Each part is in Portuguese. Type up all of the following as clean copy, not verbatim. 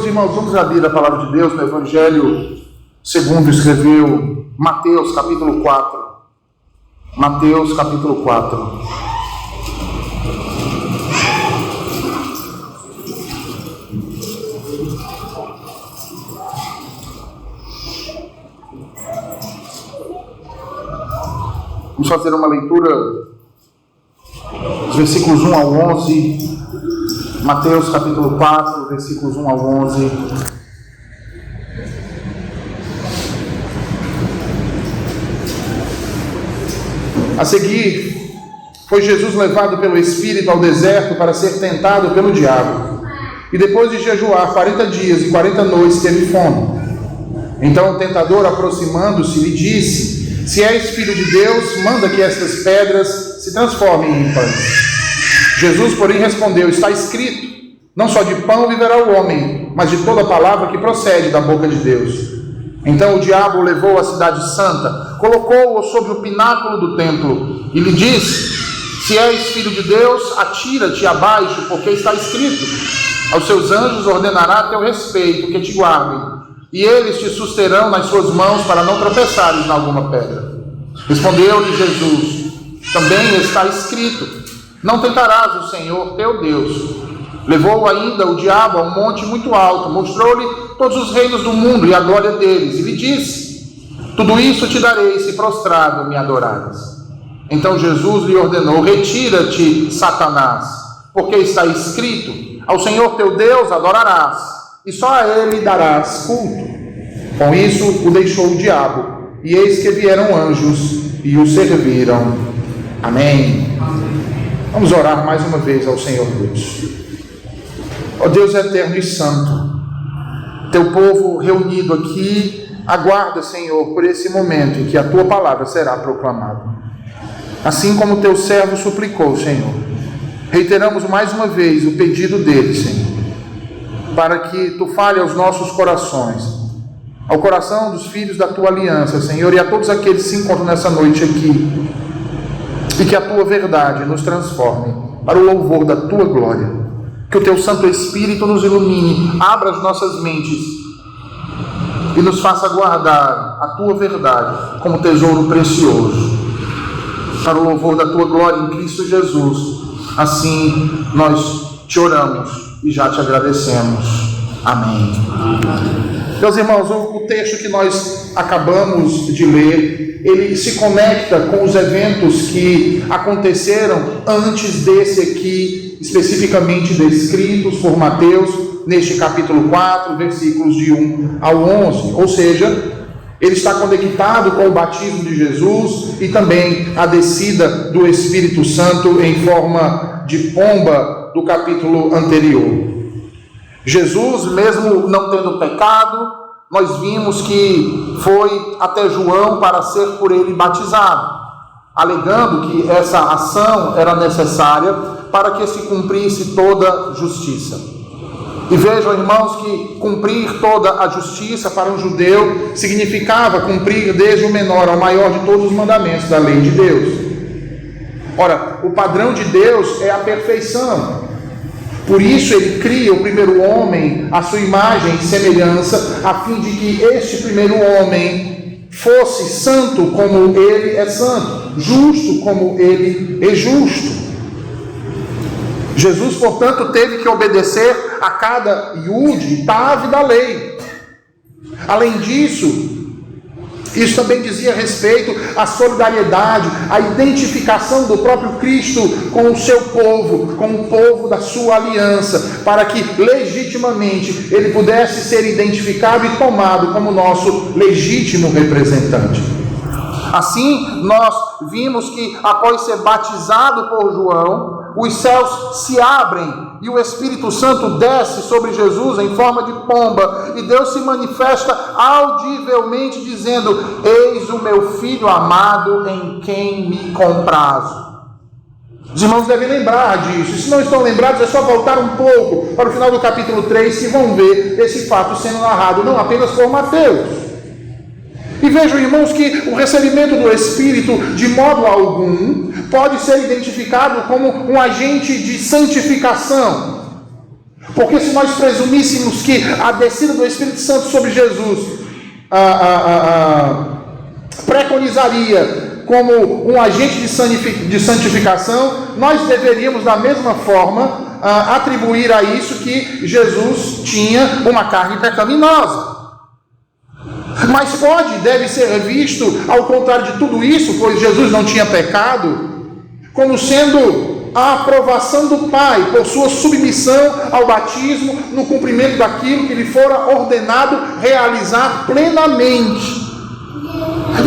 Meus irmãos, vamos abrir a palavra de Deus no Evangelho segundo escreveu Mateus, capítulo 4. Mateus, capítulo 4. Vamos fazer uma leitura dos versículos 1 ao 11. Mateus, capítulo 4, versículos 1 ao 11. A seguir, foi Jesus levado pelo Espírito ao deserto para ser tentado pelo diabo. E depois de jejuar 40 dias e 40 noites, teve fome. Então o tentador, aproximando-se, lhe disse: se és filho de Deus, manda que estas pedras se transformem em pães. Jesus, porém, respondeu: está escrito, não só de pão viverá o homem, mas de toda palavra que procede da boca de Deus. Então o diabo o levou à cidade santa, colocou-o sobre o pináculo do templo e lhe disse: se és filho de Deus, atira-te abaixo, porque está escrito: aos seus anjos ordenará a teu respeito que te guardem, e eles te susterão nas suas mãos para não tropeçares em alguma pedra. Respondeu-lhe Jesus: também está escrito: não tentarás o Senhor teu Deus. Levou ainda o diabo a um monte muito alto, mostrou-lhe todos os reinos do mundo e a glória deles, e lhe disse: tudo isso te darei se prostrado me adorares. Então Jesus lhe ordenou: retira-te, Satanás, porque está escrito: ao Senhor teu Deus adorarás, e só a ele darás culto. Com isso o deixou o diabo, e eis que vieram anjos e o serviram. Amém. Vamos orar mais uma vez ao Senhor Deus. Ó Deus eterno e santo, teu povo reunido aqui aguarda, Senhor, por esse momento em que a tua palavra será proclamada. Assim como teu servo suplicou, Senhor, reiteramos mais uma vez o pedido dele, Senhor, para que tu fale aos nossos corações, ao coração dos filhos da tua aliança, Senhor, e a todos aqueles que se encontram nessa noite aqui, e que a tua verdade nos transforme para o louvor da tua glória. Que o teu Santo Espírito nos ilumine, abra as nossas mentes e nos faça guardar a tua verdade como tesouro precioso, para o louvor da tua glória em Cristo Jesus. Assim nós te oramos e já te agradecemos. Amém. Meus irmãos, o texto que nós acabamos de ler, ele se conecta com os eventos que aconteceram antes desse aqui, especificamente descritos por Mateus, neste capítulo 4, versículos de 1 ao 11. Ou seja, ele está conectado com o batismo de Jesus e também a descida do Espírito Santo em forma de pomba do capítulo anterior. Jesus, mesmo não tendo pecado, nós vimos que foi até João para ser por ele batizado, alegando que essa ação era necessária para que se cumprisse toda justiça. E vejam, irmãos, que cumprir toda a justiça para um judeu significava cumprir desde o menor ao maior de todos os mandamentos da lei de Deus. Ora, o padrão de Deus é a perfeição. Por isso ele cria o primeiro homem à sua imagem e semelhança, a fim de que este primeiro homem fosse santo como ele é santo, justo como ele é justo. Jesus, portanto, teve que obedecer a cada iude, tav da lei. Além disso, isso também dizia respeito à solidariedade, à identificação do próprio Cristo com o seu povo, com o povo da sua aliança, para que legitimamente ele pudesse ser identificado e tomado como nosso legítimo representante. Assim, nós vimos que após ser batizado por João, os céus se abrem e o Espírito Santo desce sobre Jesus em forma de pomba, e Deus se manifesta audivelmente dizendo: eis o meu filho amado em quem me comprazo. Os irmãos devem lembrar disso, e se não estão lembrados é só voltar um pouco para o final do capítulo 3 que vão ver esse fato sendo narrado não apenas por Mateus. E vejam, irmãos, que o recebimento do Espírito, de modo algum, pode ser identificado como um agente de santificação. Porque se nós presumíssemos que a descida do Espírito Santo sobre Jesus preconizaria como um agente de santificação, nós deveríamos da mesma forma atribuir a isso que Jesus tinha uma carne pecaminosa. Mas pode e deve ser visto, ao contrário de tudo isso, pois Jesus não tinha pecado, como sendo a aprovação do Pai por sua submissão ao batismo no cumprimento daquilo que lhe fora ordenado realizar plenamente.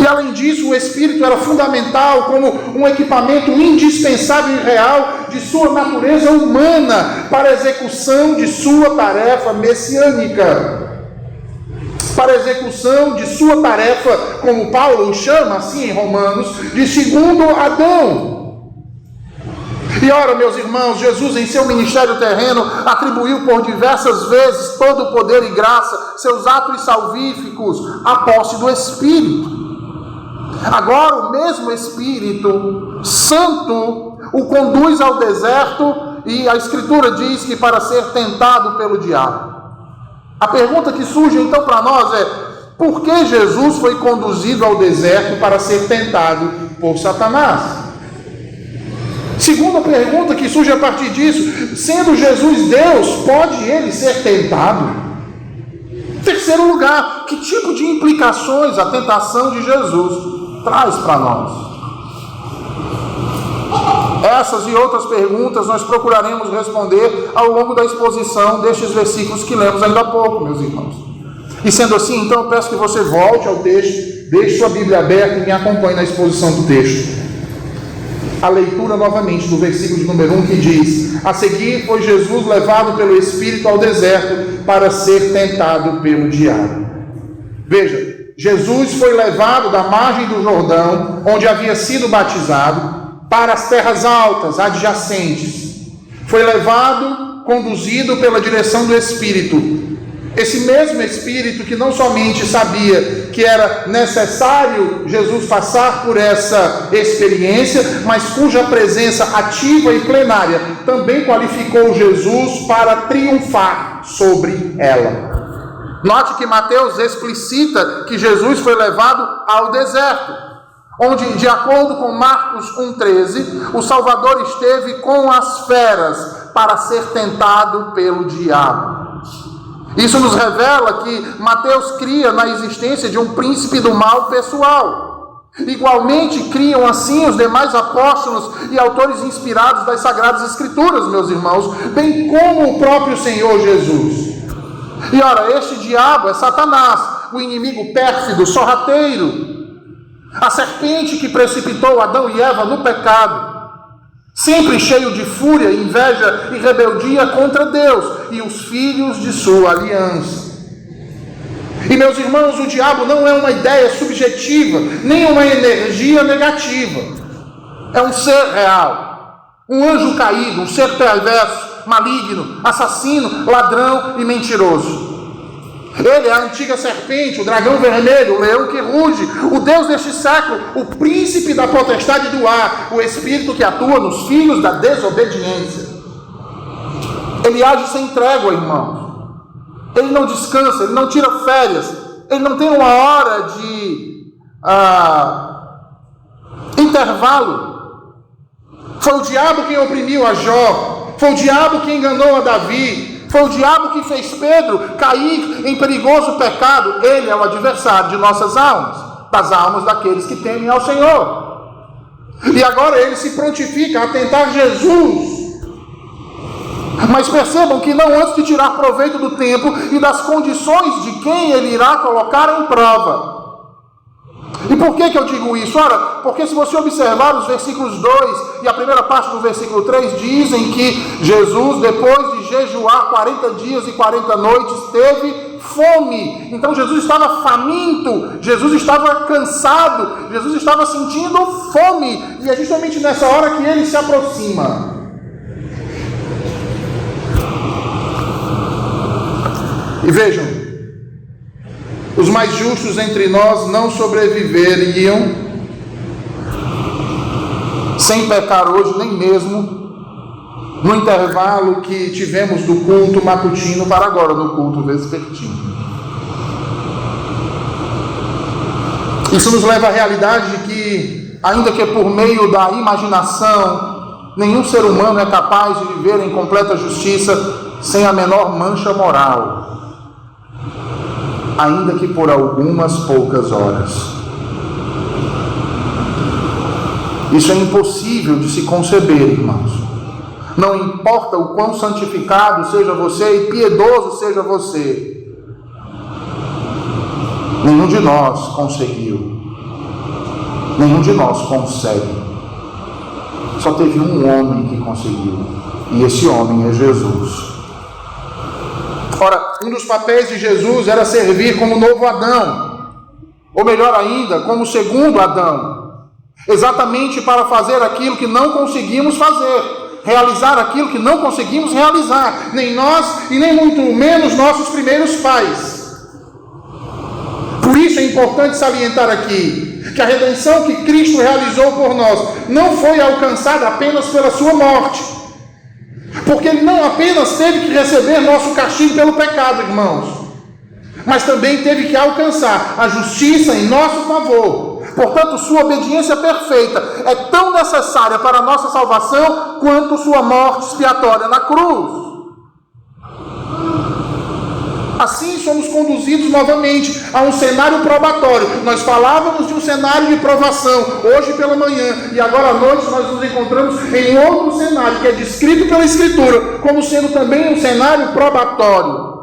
E além disso, o Espírito era fundamental como um equipamento indispensável e real de sua natureza humana para a execução de sua tarefa messiânica. Para a execução de sua tarefa, como Paulo o chama assim em Romanos, de segundo Adão. E ora, meus irmãos, Jesus em seu ministério terreno atribuiu por diversas vezes todo o poder e graça, seus atos salvíficos, à posse do Espírito. Agora o mesmo Espírito Santo o conduz ao deserto e a Escritura diz que para ser tentado pelo diabo. A pergunta que surge então para nós é: por que Jesus foi conduzido ao deserto para ser tentado por Satanás? Segunda pergunta que surge a partir disso: sendo Jesus Deus, pode ele ser tentado? Terceiro lugar, que tipo de implicações a tentação de Jesus traz para nós? Essas e outras perguntas nós procuraremos responder ao longo da exposição destes versículos que lemos ainda há pouco, meus irmãos. E sendo assim, então eu peço que você volte ao texto, deixe sua Bíblia aberta e me acompanhe na exposição do texto. A leitura novamente do versículo de número 1 que diz: a seguir foi Jesus levado pelo Espírito ao deserto para ser tentado pelo diabo. Veja, Jesus foi levado da margem do Jordão, onde havia sido batizado, para as terras altas, adjacentes. Foi levado, conduzido pela direção do Espírito. Esse mesmo Espírito que não somente sabia que era necessário Jesus passar por essa experiência, mas cuja presença ativa e plenária também qualificou Jesus para triunfar sobre ela. Note que Mateus explicita que Jesus foi levado ao deserto, onde, de acordo com Marcos 1,13, o Salvador esteve com as feras para ser tentado pelo diabo. Isso nos revela que Mateus cria na existência de um príncipe do mal pessoal. Igualmente criam assim os demais apóstolos e autores inspirados das Sagradas Escrituras, meus irmãos, bem como o próprio Senhor Jesus. E ora, este diabo é Satanás, o inimigo pérfido, sorrateiro, a serpente que precipitou Adão e Eva no pecado, sempre cheio de fúria, inveja e rebeldia contra Deus e os filhos de sua aliança. E meus irmãos, o diabo não é uma ideia subjetiva, nem uma energia negativa. É um ser real, um anjo caído, um ser perverso, maligno, assassino, ladrão e mentiroso. Ele é a antiga serpente, o dragão vermelho, o leão que ruge, o Deus deste século, o príncipe da potestade do ar, o espírito que atua nos filhos da desobediência. Ele age sem trégua, irmãos. Ele não descansa, ele não tira férias, ele não tem uma hora de intervalo. Foi o diabo quem oprimiu a Jó, foi o diabo que enganou a Davi, foi o diabo que fez Pedro cair em perigoso pecado. Ele é o adversário de nossas almas, das almas daqueles que temem ao Senhor. E agora ele se prontifica a tentar Jesus. Mas percebam que não antes de tirar proveito do tempo e das condições de quem ele irá colocar em prova. E por que eu digo isso? Ora, porque se você observar os versículos 2 e a primeira parte do versículo 3, dizem que Jesus, depois de jejuar 40 dias e 40 noites, teve fome. Então Jesus estava faminto, Jesus estava cansado, Jesus estava sentindo fome. E é justamente nessa hora que ele se aproxima. E vejam, os mais justos entre nós não sobreviveriam sem pecar hoje, nem mesmo no intervalo que tivemos do culto matutino para agora no culto vespertino. Isso nos leva à realidade de que, ainda que por meio da imaginação, nenhum ser humano é capaz de viver em completa justiça sem a menor mancha moral, ainda que por algumas poucas horas. Isso é impossível de se conceber, irmãos. Não importa o quão santificado seja você e piedoso seja você, nenhum de nós conseguiu, nenhum de nós consegue. Só teve um homem que conseguiu, e esse homem é Jesus. Ora, um dos papéis de Jesus era servir como novo Adão, ou melhor ainda, como segundo Adão, exatamente para fazer aquilo que não conseguimos fazer, realizar aquilo que não conseguimos realizar, nem nós e nem muito menos nossos primeiros pais. Por isso é importante salientar aqui que a redenção que Cristo realizou por nós não foi alcançada apenas pela sua morte, porque Ele não apenas teve que receber nosso castigo pelo pecado, irmãos, mas também teve que alcançar a justiça em nosso favor. Portanto, sua obediência perfeita é tão necessária para a nossa salvação quanto sua morte expiatória na cruz. Assim somos conduzidos novamente a um cenário probatório. Nós falávamos de um cenário de provação hoje pela manhã, e agora à noite nós nos encontramos em outro cenário que é descrito pela Escritura como sendo também um cenário probatório,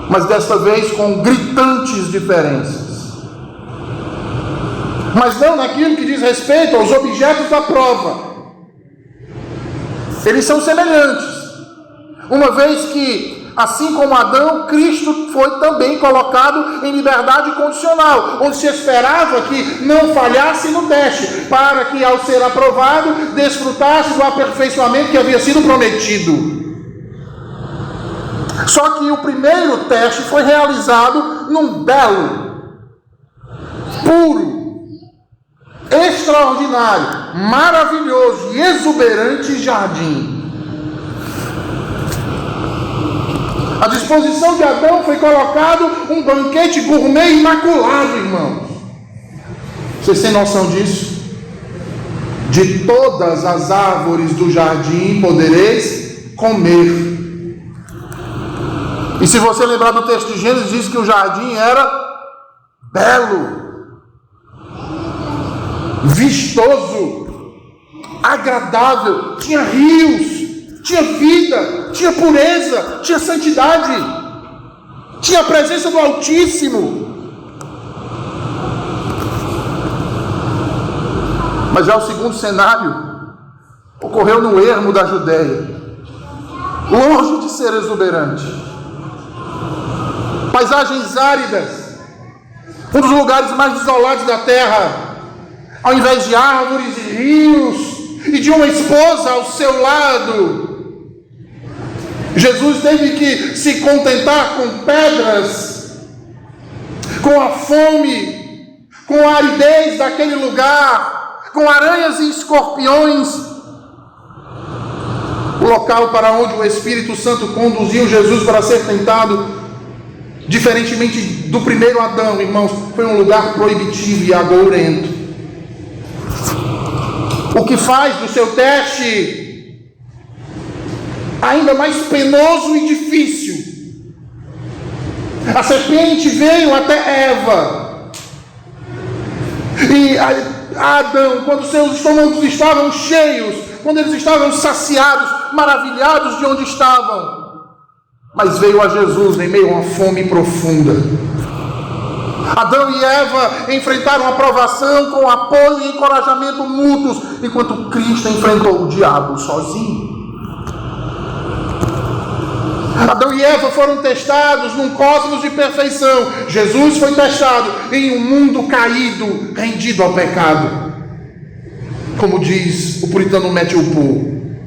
mas desta vez com gritantes diferenças. Mas não naquilo que diz respeito aos objetos da prova. Eles são semelhantes, uma vez que, assim como Adão, Cristo foi também colocado em liberdade condicional, onde se esperava que não falhasse no teste, para que, ao ser aprovado, desfrutasse do aperfeiçoamento que havia sido prometido. Só que o primeiro teste foi realizado num belo, puro, extraordinário, maravilhoso e exuberante jardim. À disposição de Adão foi colocado um banquete gourmet imaculado, irmãos. Vocês têm noção disso? De todas as árvores do jardim podereis comer. E se você lembrar do texto de Gênesis, diz que o jardim era belo, vistoso, agradável, tinha rios, tinha vida, tinha pureza, tinha santidade, tinha a presença do Altíssimo. Mas já o segundo cenário ocorreu no ermo da Judéia, longe de ser exuberante. Paisagens áridas, um dos lugares mais desolados da terra. Ao invés de árvores e rios e de uma esposa ao seu lado, Jesus teve que se contentar com pedras, com a fome, com a aridez daquele lugar, com aranhas e escorpiões. O local para onde o Espírito Santo conduziu Jesus para ser tentado, diferentemente do primeiro Adão, irmãos, foi um lugar proibitivo e agourento. O que faz do seu teste ainda mais penoso e difícil. A serpente veio até Eva, e Adão, quando seus estômagos estavam cheios, quando eles estavam saciados, maravilhados de onde estavam, mas veio a Jesus em meio a uma fome profunda. Adão e Eva enfrentaram a provação com apoio e encorajamento mútuos, enquanto Cristo enfrentou o diabo sozinho. Adão e Eva foram testados num cosmos de perfeição. Jesus foi testado em um mundo caído, rendido ao pecado. Como diz o puritano Matthew Poole.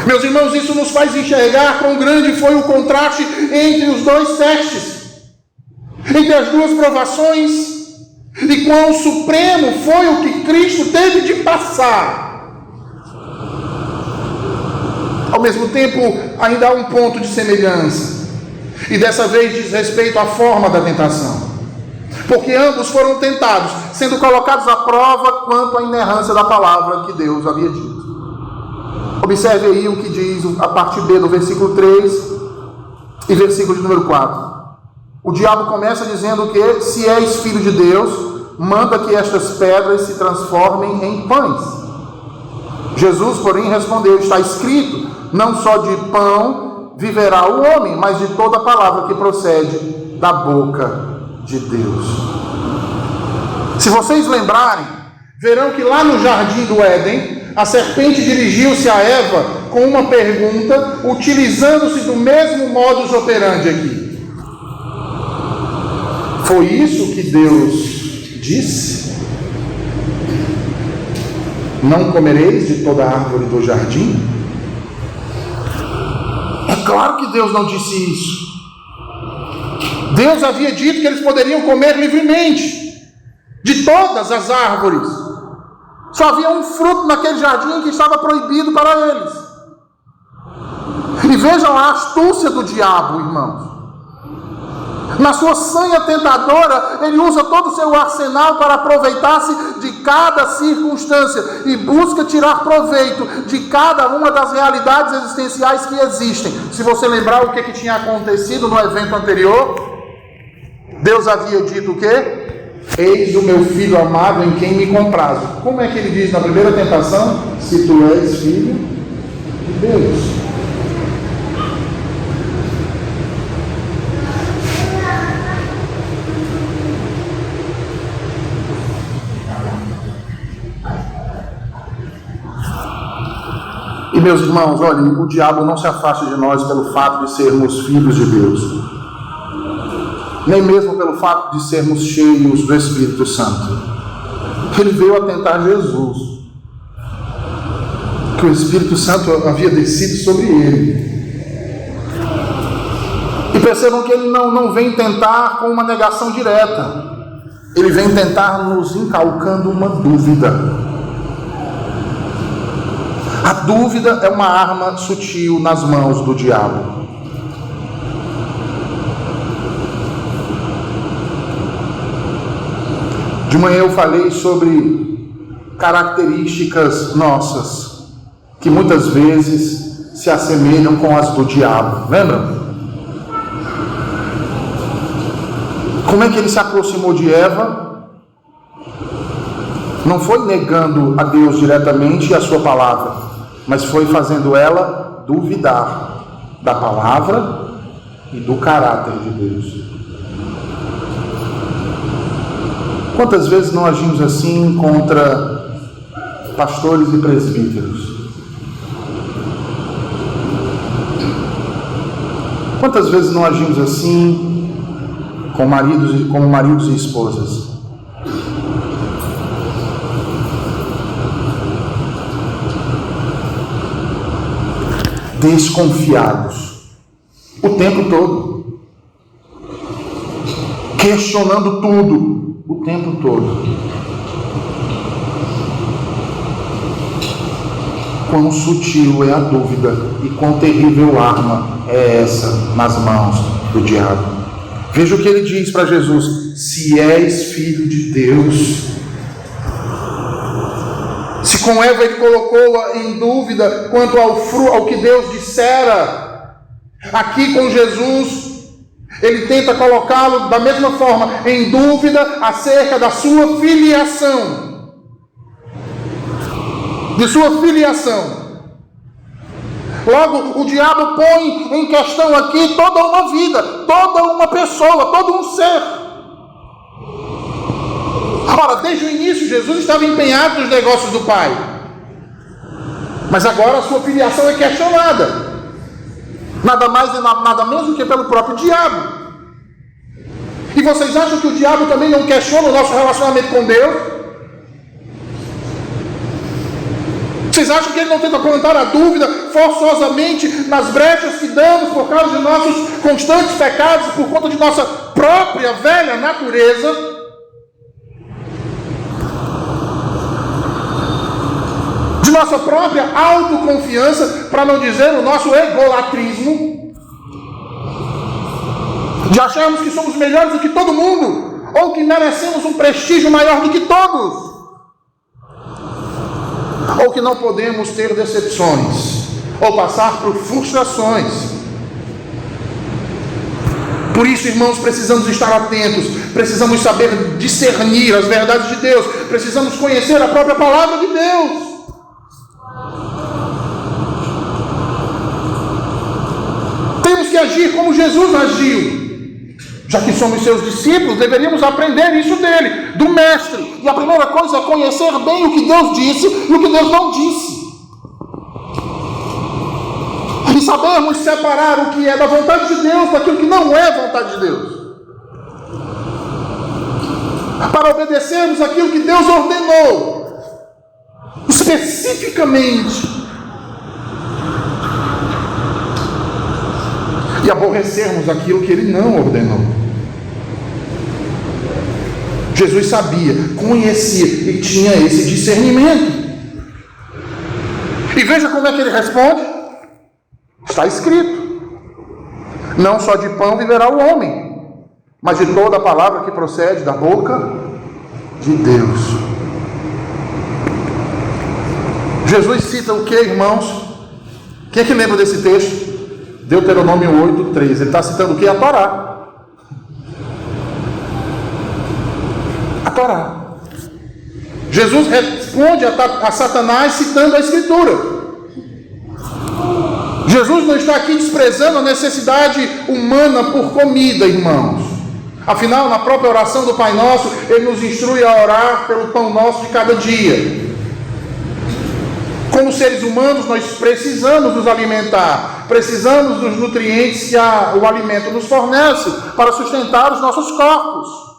Meus irmãos, isso nos faz enxergar quão grande foi o contraste entre os dois testes, entre as duas provações, e quão supremo foi o que Cristo teve de passar. mesmo tempo, ainda há um ponto de semelhança. E dessa vez diz respeito à forma da tentação. Porque ambos foram tentados, sendo colocados à prova quanto à inerrância da palavra que Deus havia dito. Observe aí o que diz a parte B do versículo 3 e versículo de número 4. O diabo começa dizendo que, se és filho de Deus, manda que estas pedras se transformem em pães. Jesus, porém, respondeu: está escrito, não só de pão viverá o homem, mas de toda palavra que procede da boca de Deus. Se vocês lembrarem, verão que lá no jardim do Éden, a serpente dirigiu-se a Eva com uma pergunta, utilizando-se do mesmo modus operandi aqui. Foi isso que Deus disse? Não comereis de toda árvore do jardim? É claro que Deus não disse isso. Deus havia dito que eles poderiam comer livremente de todas as árvores. Só havia um fruto naquele jardim que estava proibido para eles. E vejam a astúcia do diabo, irmãos. Na sua sanha tentadora, ele usa todo o seu arsenal para aproveitar-se de cada circunstância e busca tirar proveito de cada uma das realidades existenciais que existem. Se você lembrar o que tinha acontecido no evento anterior, Deus havia dito o quê? Eis o meu filho amado em quem me comprazo. Como é que ele diz na primeira tentação? Se tu és filho de Deus. E meus irmãos, olhem, o diabo não se afasta de nós pelo fato de sermos filhos de Deus, nem mesmo pelo fato de sermos cheios do Espírito Santo. Ele veio a tentar Jesus, que o Espírito Santo havia descido sobre ele. E percebam que ele não vem tentar com uma negação direta, ele vem tentar nos incalcando uma dúvida. A dúvida é uma arma sutil nas mãos do diabo. De manhã eu falei sobre características nossas, que muitas vezes se assemelham com as do diabo. Lembram? Como é que ele se aproximou de Eva? Não foi negando a Deus diretamente e a sua palavra, mas foi fazendo ela duvidar da palavra e do caráter de Deus. Quantas vezes não agimos assim contra pastores e presbíteros? Quantas vezes não agimos assim com como maridos e esposas? Desconfiados o tempo todo, questionando tudo o tempo todo. Quão sutil é a dúvida e quão terrível arma é essa nas mãos do diabo. Veja o que ele diz para Jesus: se és filho de Deus. Se com Eva ele colocou-a em dúvida quanto ao que Deus dissera, aqui com Jesus, ele tenta colocá-lo da mesma forma, em dúvida acerca da sua filiação. De sua filiação. Logo, o diabo põe em questão aqui toda uma vida, toda uma pessoa, todo um ser. Ora, desde o início, Jesus estava empenhado nos negócios do Pai. Mas agora a sua filiação é questionada. Nada mais e nada menos do que pelo próprio diabo. E vocês acham que o diabo também não questiona o nosso relacionamento com Deus? Vocês acham que ele não tenta plantar a dúvida forçosamente nas brechas que damos por causa de nossos constantes pecados, por conta de nossa própria velha natureza? De nossa própria autoconfiança, para não dizer o nosso egolatrismo, de acharmos que somos melhores do que todo mundo, ou que merecemos um prestígio maior do que todos, ou que não podemos ter decepções, ou passar por frustrações. Por isso, irmãos, precisamos estar atentos, precisamos saber discernir as verdades de Deus, precisamos conhecer a própria palavra de Deus. Temos que agir como Jesus agiu. Já que somos seus discípulos, deveríamos aprender isso dele, do mestre. E a primeira coisa é conhecer bem o que Deus disse e o que Deus não disse. E sabermos separar o que é da vontade de Deus daquilo que não é vontade de Deus. Para obedecermos aquilo que Deus ordenou, especificamente. E aborrecermos aquilo que Ele não ordenou. Jesus sabia, conhecia e tinha esse discernimento. E veja como é que Ele responde. Está escrito: não só de pão viverá o homem, mas de toda a palavra que procede da boca de Deus. Jesus cita o que, irmãos? Quem é que lembra desse texto? Deuteronômio 8:3. Ele está citando o que? A Torá. A Torá. Jesus responde a Satanás citando a Escritura. Jesus não está aqui desprezando a necessidade humana por comida, irmãos. Afinal, na própria oração do Pai Nosso, Ele nos instrui a orar pelo pão nosso de cada dia. Como seres humanos, nós precisamos nos alimentar, precisamos dos nutrientes que o alimento nos fornece para sustentar os nossos corpos.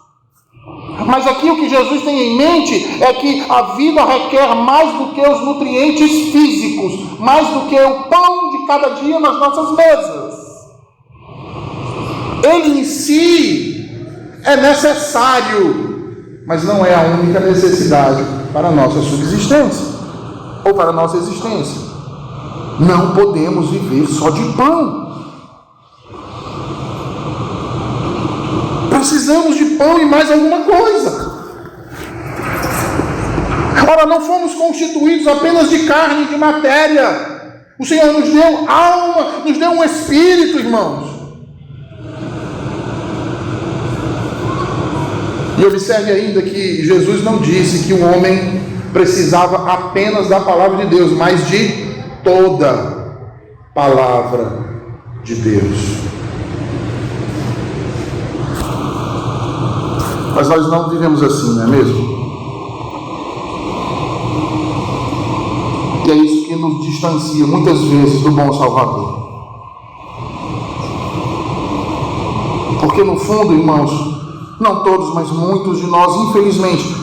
Mas aqui o que Jesus tem em mente é que a vida requer mais do que os nutrientes físicos, mais do que o pão de cada dia nas nossas mesas. Ele em si é necessário, mas não é a única necessidade para a nossa subsistência ou para a nossa existência. Não podemos viver só de pão. Precisamos de pão e mais alguma coisa. Ora, não fomos constituídos apenas de carne e de matéria. O Senhor nos deu alma, nos deu um espírito, irmãos. E observe ainda que Jesus não disse que o homem precisava apenas da palavra de Deus, mas de toda palavra de Deus. Mas nós não vivemos assim, não é mesmo? E é isso que nos distancia muitas vezes do bom Salvador. Porque no fundo, irmãos, não todos, mas muitos de nós, infelizmente,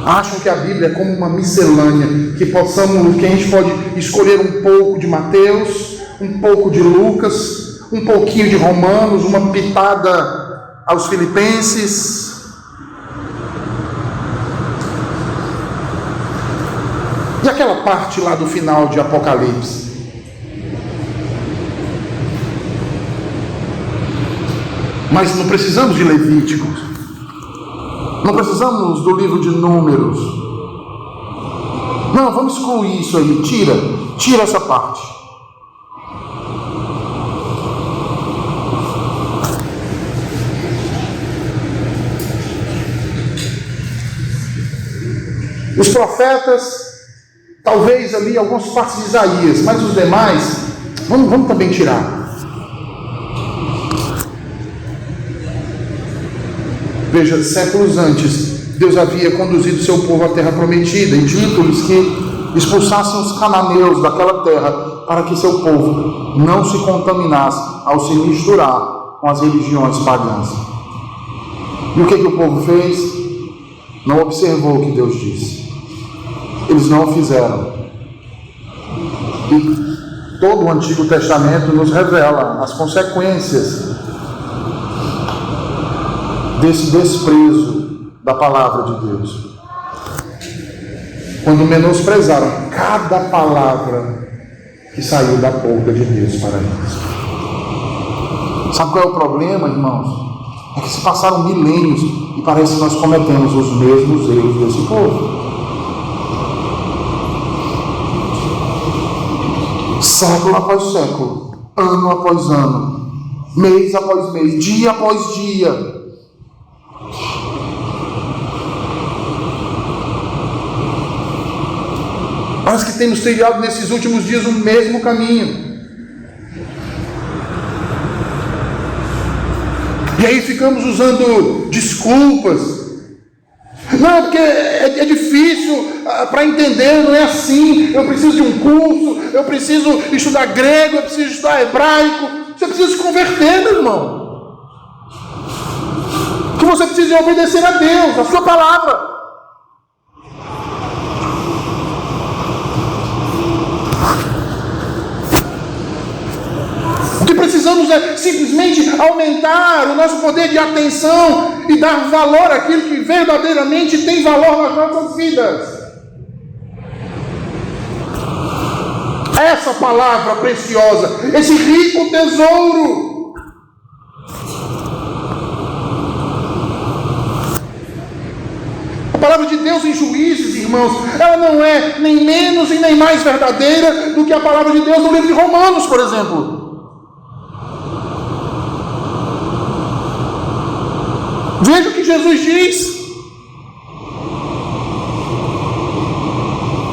acham que a Bíblia é como uma miscelânea, que a gente pode escolher um pouco de Mateus, um pouco de Lucas, um pouquinho de Romanos, uma pitada aos Filipenses. E aquela parte lá do final de Apocalipse? Mas não precisamos de Levíticos, não precisamos do livro de Números. Não, vamos excluir isso aí, tira essa parte. Os profetas, talvez ali algumas partes de Isaías, mas os demais, vamos também tirar. Veja, séculos antes, Deus havia conduzido seu povo à terra prometida e dito-lhes que expulsassem os cananeus daquela terra para que seu povo não se contaminasse ao se misturar com as religiões pagãs. E o que o povo fez? Não observou o que Deus disse. Eles não o fizeram. E todo o Antigo Testamento nos revela as consequências desse desprezo da palavra de Deus. quando menosprezaram cada palavra que saiu da boca de Deus para eles. Sabe qual é o problema, irmãos? É que se passaram milênios e parece que nós cometemos os mesmos erros desse povo. Século após século, ano após ano, mês após mês, dia após dia. Parece que temos trilhado nesses últimos dias o mesmo caminho. E aí ficamos usando desculpas. Não, porque é difícil para entender, não é assim. Eu preciso de um curso, eu preciso estudar grego, eu preciso estudar hebraico. Você precisa se converter, meu irmão. Que você precisa obedecer a Deus, a sua palavra. O que precisamos é simplesmente aumentar o nosso poder de atenção e dar valor àquilo que verdadeiramente tem valor nas nossas vidas. Essa palavra preciosa, esse rico tesouro. A palavra de Deus em Juízes, irmãos, ela não é nem menos e nem mais verdadeira do que a palavra de Deus no livro de Romanos, por exemplo. Veja o que Jesus diz.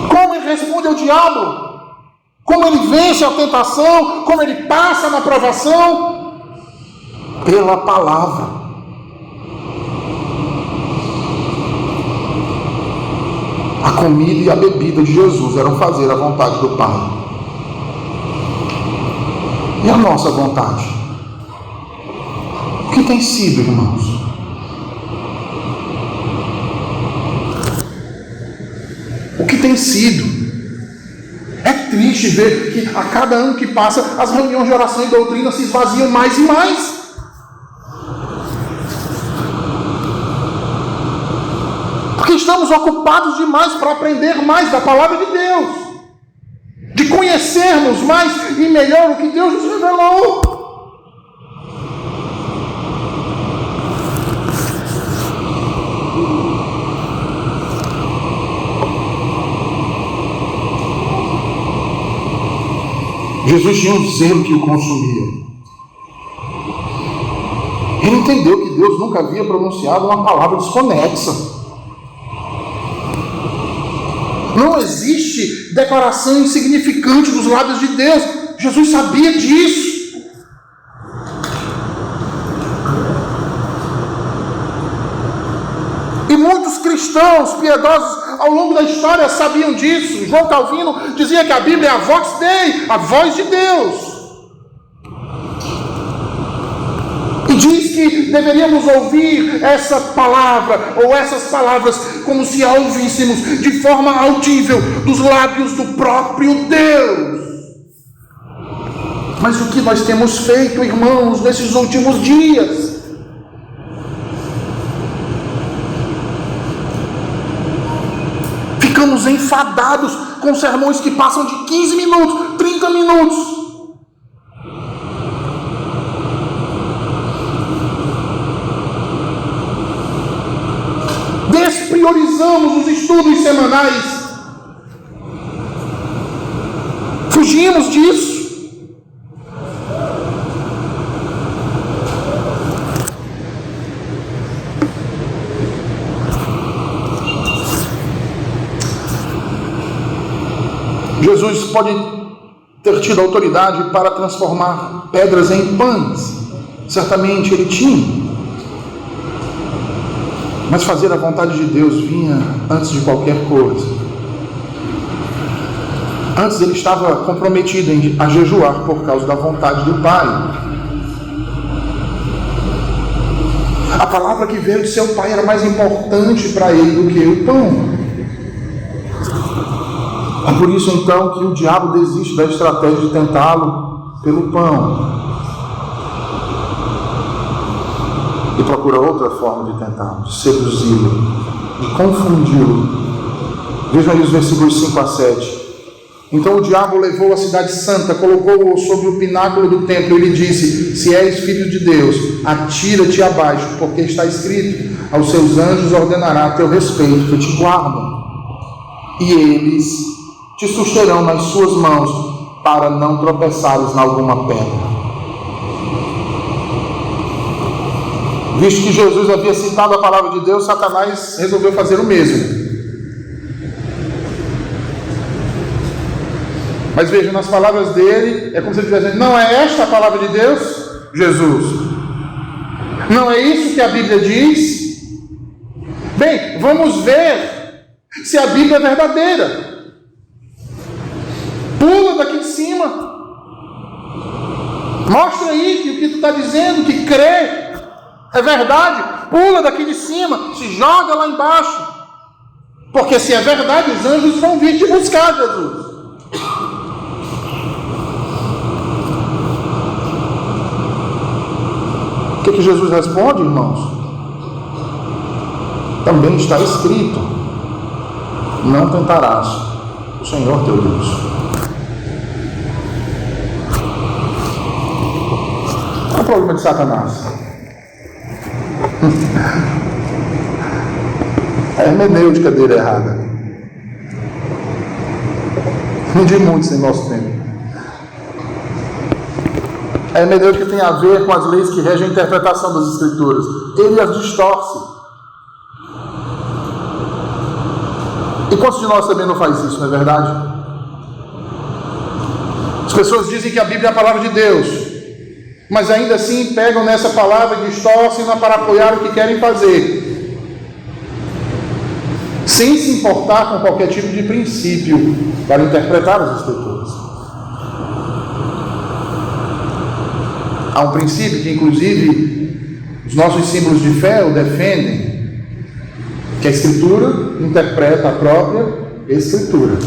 Como ele responde ao diabo. Como ele vence a tentação. Como ele passa na provação. Pela palavra. A comida e a bebida de Jesus eram fazer a vontade do Pai. E a nossa vontade? O que tem sido, irmãos? O que tem sido? É triste ver que a cada ano que passa, as reuniões de oração e doutrina se esvaziam mais e mais. Porque estamos ocupados demais para aprender mais da palavra de Deus, de conhecermos mais e melhor o que Deus nos revelou. Jesus tinha um zelo que o consumia. Ele entendeu que Deus nunca havia pronunciado uma palavra desconexa. Não existe declaração insignificante dos lábios de Deus. Jesus sabia disso. E muitos cristãos piedosos ao longo da história sabiam disso. João Calvino dizia que a Bíblia é a vox Dei, a voz de Deus. E diz que deveríamos ouvir essa palavra, ou essas palavras, como se a ouvíssemos de forma audível dos lábios do próprio Deus. Mas o que nós temos feito, irmãos, nesses últimos dias? Ficamos enfadados com sermões que passam de 15 minutos, 30 minutos. Despriorizamos os estudos semanais. Fugimos disso. Jesus pode ter tido autoridade para transformar pedras em pães. Certamente ele tinha. Mas fazer a vontade de Deus vinha antes de qualquer coisa. Antes ele estava comprometido a jejuar por causa da vontade do Pai. A palavra que veio de seu Pai era mais importante para ele do que o pão. É por isso então que o diabo desiste da estratégia de tentá-lo pelo pão e procura outra forma de tentá-lo, de seduzi-lo, de confundi-lo. Vejam aí os versículos 5 a 7. Então o diabo levou a cidade santa, colocou-o sobre o pináculo do templo e lhe disse: se és filho de Deus, atira-te abaixo, porque está escrito: aos seus anjos ordenará a teu respeito que te guardam, e eles te susterão nas suas mãos, para não tropeçares em alguma pedra. Visto que Jesus havia citado a palavra de Deus, Satanás resolveu fazer o mesmo. Mas veja, nas palavras dele, é como se ele estivesse dizendo: não é esta a palavra de Deus, Jesus? Não é isso que a Bíblia diz? Bem, vamos ver se a Bíblia é verdadeira. Pula daqui de cima. Mostra aí que o que tu está dizendo, que crê, é verdade. Pula daqui de cima, se joga lá embaixo. Porque se é verdade, os anjos vão vir te buscar, Jesus. O que Jesus responde, irmãos? Também está escrito: não tentarás o Senhor teu Deus. Qual é o problema de Satanás? A hermenêutica dele é errada. De muitos em nosso tempo. A hermenêutica tem a ver com as leis que regem a interpretação das Escrituras. Ele as distorce. E quantos de nós também não faz isso, não é verdade? As pessoas dizem que a Bíblia é a palavra de Deus, mas ainda assim pegam nessa palavra e distorcem-na para apoiar o que querem fazer, sem se importar com qualquer tipo de princípio para interpretar as Escrituras. Há um princípio que, inclusive, os nossos símbolos de fé o defendem, que a Escritura interpreta a própria Escritura.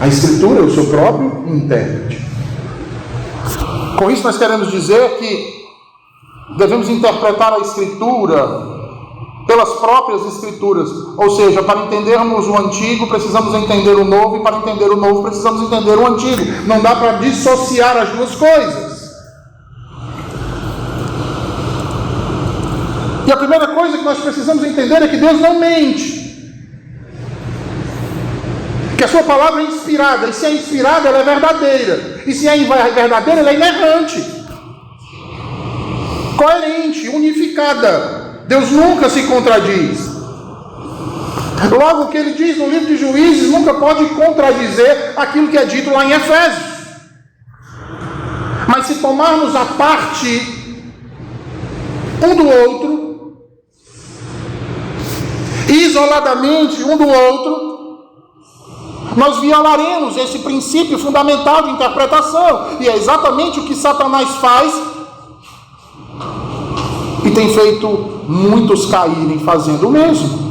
A Escritura é o seu próprio intérprete. Com isso, nós queremos dizer que devemos interpretar a Escritura pelas próprias Escrituras. Ou seja, para entendermos o Antigo, precisamos entender o Novo, e para entender o Novo, precisamos entender o Antigo. Não dá para dissociar as duas coisas. E a primeira coisa que nós precisamos entender é que Deus não mente. Que a sua palavra é inspirada. E se é inspirada, ela é verdadeira. E se é verdadeira, ela é inerrante. Coerente, unificada. Deus nunca se contradiz. Logo, o que ele diz no livro de Juízes nunca pode contradizer aquilo que é dito lá em Efésios. Mas se tomarmos a parte um do outro, isoladamente um do outro, nós violaremos esse princípio fundamental de interpretação. E é exatamente o que Satanás faz e tem feito muitos caírem fazendo o mesmo.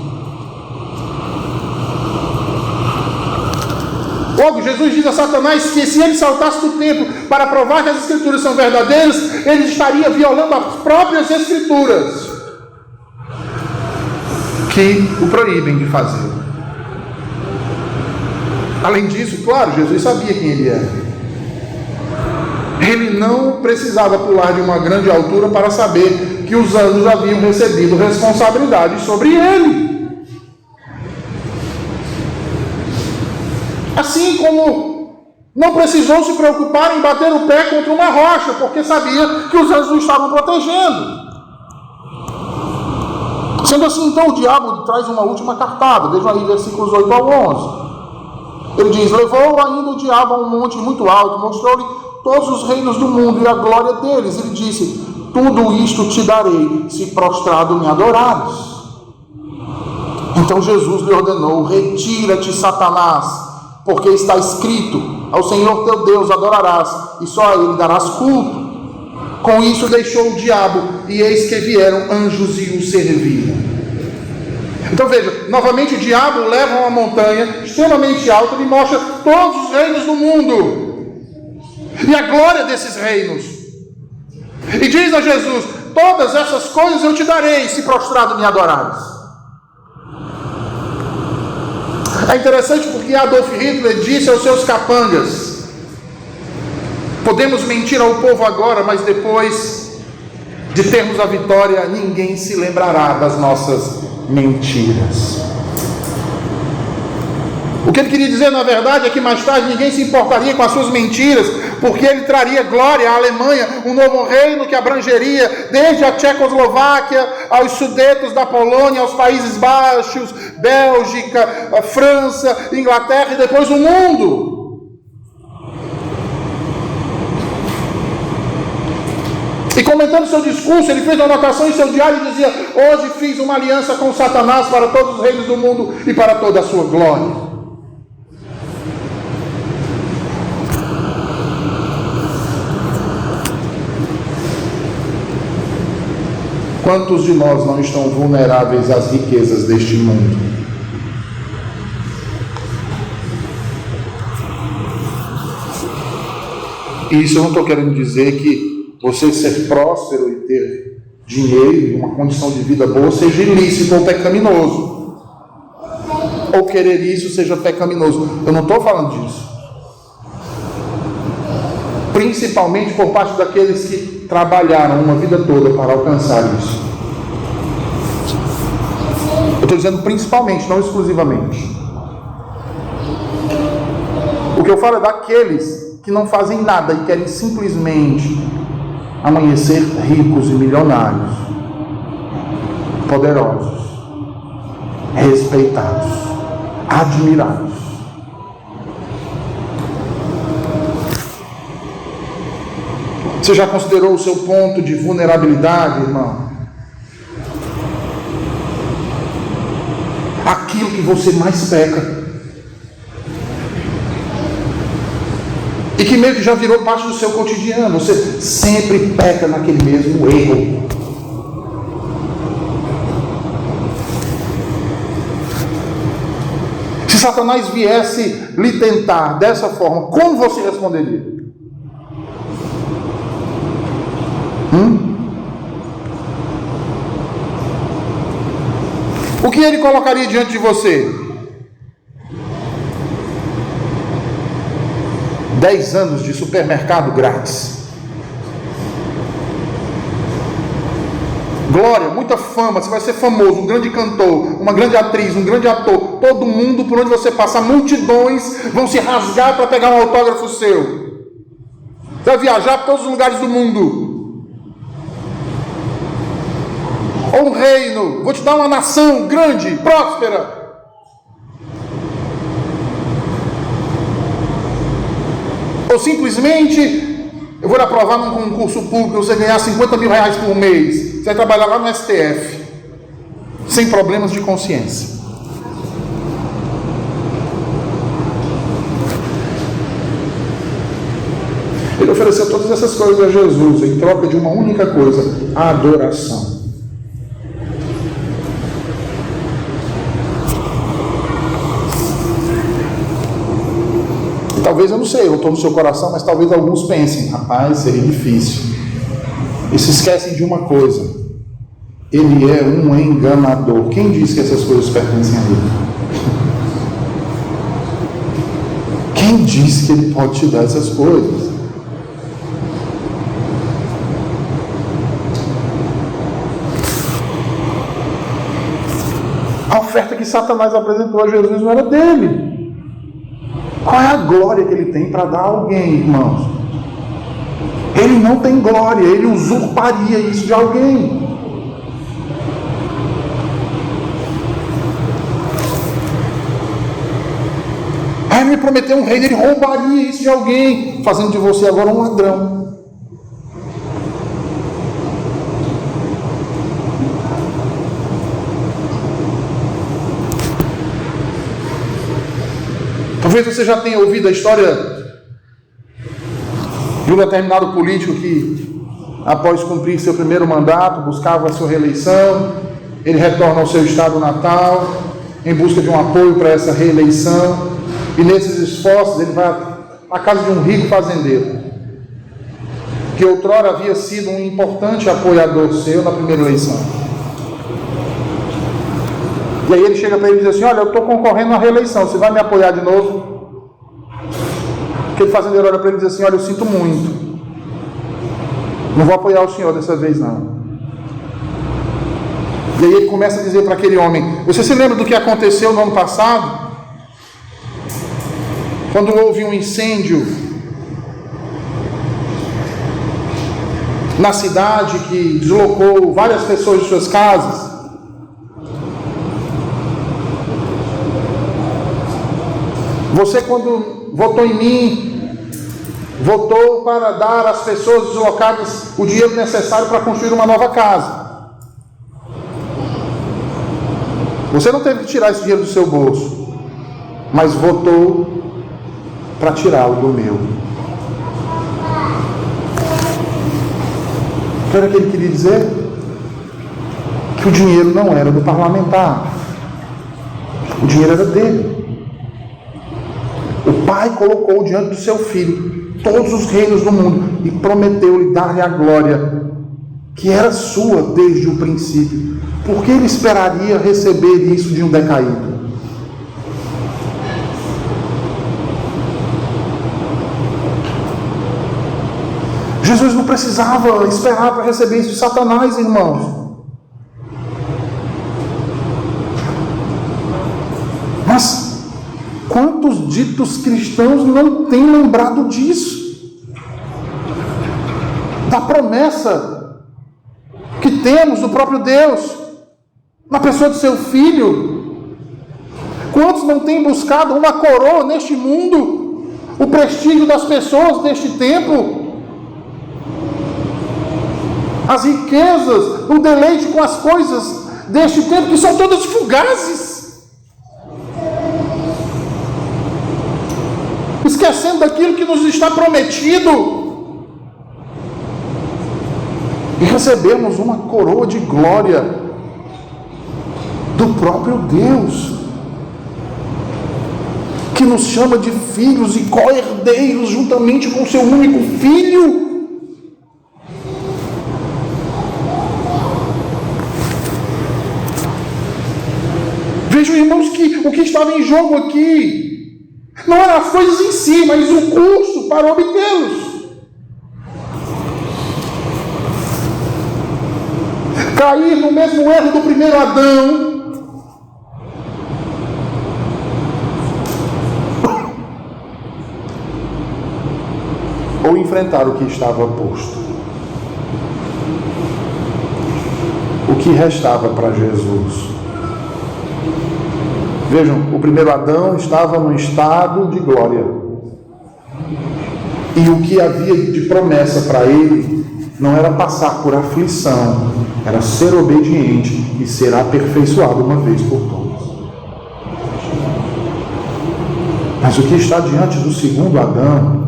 Logo, Jesus diz a Satanás que se ele saltasse do templo para provar que as Escrituras são verdadeiras, ele estaria violando as próprias Escrituras, que o proíbem de fazer. Além disso, claro, Jesus sabia quem ele era. Ele não precisava pular de uma grande altura para saber que os anjos haviam recebido responsabilidade sobre ele. Assim como não precisou se preocupar em bater o pé contra uma rocha, porque sabia que os anjos o estavam protegendo. Sendo assim, então, o diabo traz uma última cartada. Vejam aí versículos 8 ao 11. Ele diz: levou ainda o diabo a um monte muito alto, mostrou-lhe todos os reinos do mundo e a glória deles. Ele disse: tudo isto te darei, se prostrado me adorares. Então Jesus lhe ordenou: retira-te, Satanás, porque está escrito: ao Senhor teu Deus adorarás, e só a ele darás culto. Com isso deixou o diabo, e eis que vieram anjos e o serviram. Então veja, novamente o diabo leva a uma montanha extremamente alta e mostra todos os reinos do mundo e a glória desses reinos, e diz a Jesus: todas essas coisas eu te darei, se prostrado me adorares. É interessante porque Adolf Hitler disse aos seus capangas: podemos mentir ao povo agora, mas depois de termos a vitória, ninguém se lembrará das nossas mentiras. O que ele queria dizer, na verdade, é que mais tarde ninguém se importaria com as suas mentiras, porque ele traria glória à Alemanha, um novo reino que abrangeria desde a Tchecoslováquia aos Sudetos da Polônia, aos Países Baixos, Bélgica, França, Inglaterra e depois o mundo. E comentando seu discurso, ele fez uma anotação em seu diário e dizia: hoje fiz uma aliança com Satanás para todos os reinos do mundo e para toda a sua glória. Quantos de nós não estão vulneráveis às riquezas deste mundo? E isso eu não estou querendo dizer que você ser próspero e ter dinheiro e uma condição de vida boa seja ilícito ou pecaminoso. Ou querer isso seja pecaminoso. Eu não estou falando disso. Principalmente por parte daqueles que trabalharam uma vida toda para alcançar isso. Eu estou dizendo principalmente, não exclusivamente. O que eu falo é daqueles que não fazem nada e querem simplesmente amanhecer ricos e milionários, poderosos, respeitados, admirados. Você já considerou o seu ponto de vulnerabilidade, irmão? Aquilo que você mais peca. E que meio que já virou parte do seu cotidiano. Você sempre peca naquele mesmo erro. Se Satanás viesse lhe tentar dessa forma, como você responderia? O que ele colocaria diante de você? 10 anos de supermercado grátis. Glória, muita fama, você vai ser famoso, um grande cantor, uma grande atriz, um grande ator. Todo mundo, por onde você passar, multidões vão se rasgar para pegar um autógrafo seu. Você vai viajar para todos os lugares do mundo. Ou um reino, vou te dar uma nação grande, próspera. Ou simplesmente, eu vou lhe aprovar num concurso público, você ganhar 50 mil reais por mês, você vai trabalhar lá no STF, sem problemas de consciência. Ele ofereceu todas essas coisas a Jesus, em troca de uma única coisa: a adoração. Talvez, eu não sei, eu estou no seu coração, mas talvez alguns pensem: rapaz, seria difícil. E se esquecem de uma coisa: ele é um enganador. Quem diz que essas coisas pertencem a ele? Quem diz que ele pode te dar essas coisas? A oferta que Satanás apresentou a Jesus não era dele. Qual é a glória que ele tem para dar a alguém, irmãos? Ele não tem glória, ele usurparia isso de alguém. Aí ele me prometeu um reino, ele roubaria isso de alguém, fazendo de você agora um ladrão. Talvez você já tenha ouvido a história de um determinado político que, após cumprir seu primeiro mandato, buscava a sua reeleição. Ele retorna ao seu estado natal em busca de um apoio para essa reeleição, e nesses esforços ele vai à casa de um rico fazendeiro que outrora havia sido um importante apoiador seu na primeira eleição. E aí ele chega para ele e diz assim: olha, eu estou concorrendo à reeleição, você vai me apoiar de novo? Aquele fazendeiro olha para ele e diz assim: olha, eu sinto muito, não vou apoiar o senhor dessa vez não. E aí ele começa a dizer para aquele homem: você se lembra do que aconteceu no ano passado? Quando houve um incêndio na cidade que deslocou várias pessoas de suas casas? Você, quando votou em mim, votou para dar às pessoas deslocadas o dinheiro necessário para construir uma nova casa. Você não teve que tirar esse dinheiro do seu bolso, mas votou para tirá-lo do meu. O que era que ele queria dizer? Que o dinheiro não era do parlamentar, o dinheiro era dele. O pai colocou diante do seu filho todos os reinos do mundo e prometeu-lhe dar-lhe a glória que era sua desde o princípio. Por que ele esperaria receber isso de um decaído? Jesus não precisava esperar para receber isso de Satanás, irmãos. Mas quantos ditos cristãos não têm lembrado disso? Da promessa que temos do próprio Deus, na pessoa do seu Filho. Quantos não têm buscado uma coroa neste mundo, o prestígio das pessoas deste tempo, as riquezas, o deleite com as coisas deste tempo, que são todas fugazes, esquecendo daquilo que nos está prometido, e recebemos uma coroa de glória do próprio Deus, que nos chama de filhos e co-herdeiros juntamente com o seu único Filho. Vejam, irmãos, que o que estava em jogo aqui não eram as coisas em si, mas o curso para obtê-los. Cair no mesmo erro do primeiro Adão, ou enfrentar o que estava posto. O que restava para Jesus? Vejam, o primeiro Adão estava num estado de glória, e o que havia de promessa para ele não era passar por aflição, era ser obediente e ser aperfeiçoado uma vez por todas. Mas o que está diante do segundo Adão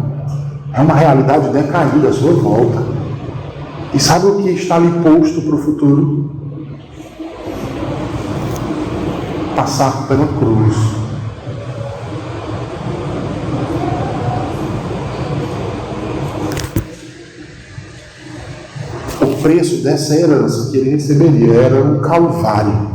é uma realidade decaída à sua volta. E sabe o que está ali posto para o futuro? Passar pela cruz. O preço dessa herança que ele receberia era o Calvário.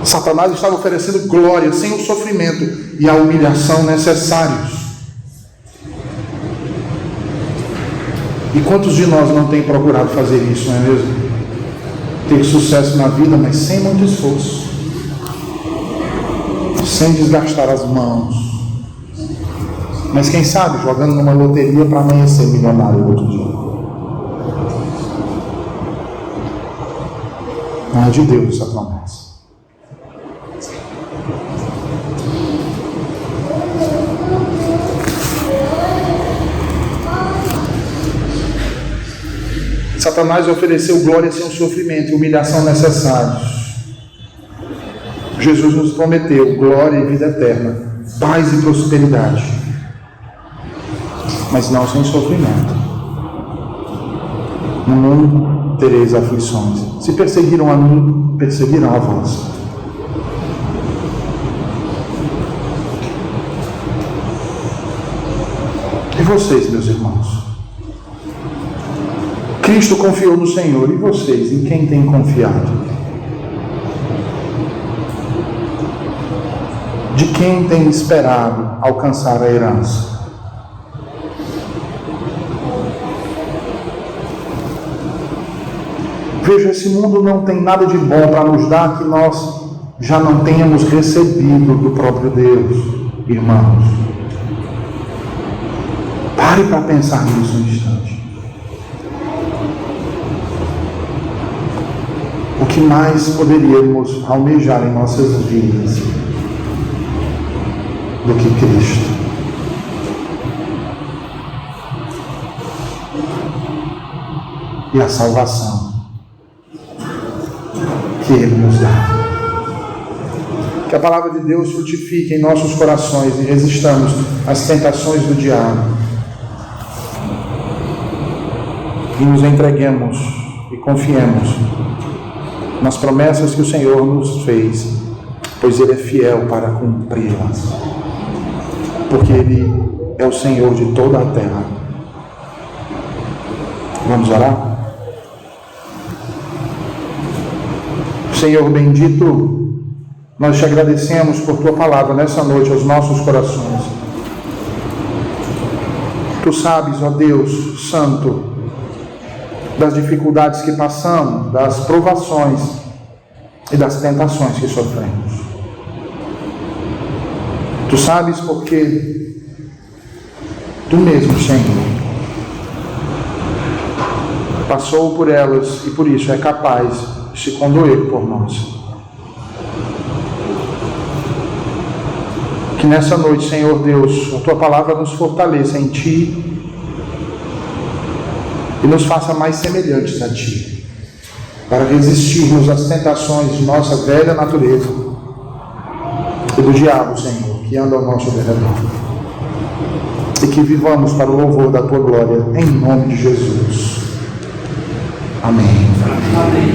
Satanás estava oferecendo glória sem o sofrimento e a humilhação necessários. E quantos de nós não têm procurado fazer isso, não é mesmo? Ter sucesso na vida, mas sem muito esforço, sem desgastar as mãos, mas quem sabe jogando numa loteria para amanhecer milionário no outro dia. Não é de Deus essa promessa. Satanás ofereceu glória sem o sofrimento e humilhação necessários. Jesus nos prometeu glória e vida eterna, paz e prosperidade, mas não sem sofrimento. No mundo tereis aflições. Se perseguiram a mim, perseguirão a vós. E vocês, meus irmãos? Cristo confiou no Senhor, e vocês, em quem têm confiado? de quem tem esperado alcançar a herança. Veja, esse mundo não tem nada de bom para nos dar que nós já não tenhamos recebido do próprio Deus, irmãos. Pare para pensar nisso um instante. O que mais poderíamos almejar em nossas vidas do que Cristo? E a salvação que Ele nos dá. Que a palavra de Deus frutifique em nossos corações e resistamos às tentações do diabo. E nos entreguemos e confiemos nas promessas que o Senhor nos fez, pois Ele é fiel para cumpri-las. Porque Ele é o Senhor de toda a terra. Vamos orar? Senhor bendito, nós te agradecemos por Tua palavra nessa noite aos nossos corações. Tu sabes, ó Deus Santo, das dificuldades que passamos, das provações e das tentações que sofremos. Tu sabes porque Tu mesmo, Senhor, passou por elas e por isso é capaz de se condoer por nós. Que nessa noite, Senhor Deus, a Tua palavra nos fortaleça em Ti e nos faça mais semelhantes a Ti, para resistirmos às tentações de nossa velha natureza e do diabo, Senhor, que anda ao nosso redor. E que vivamos para o louvor da Tua glória, em nome de Jesus. Amém.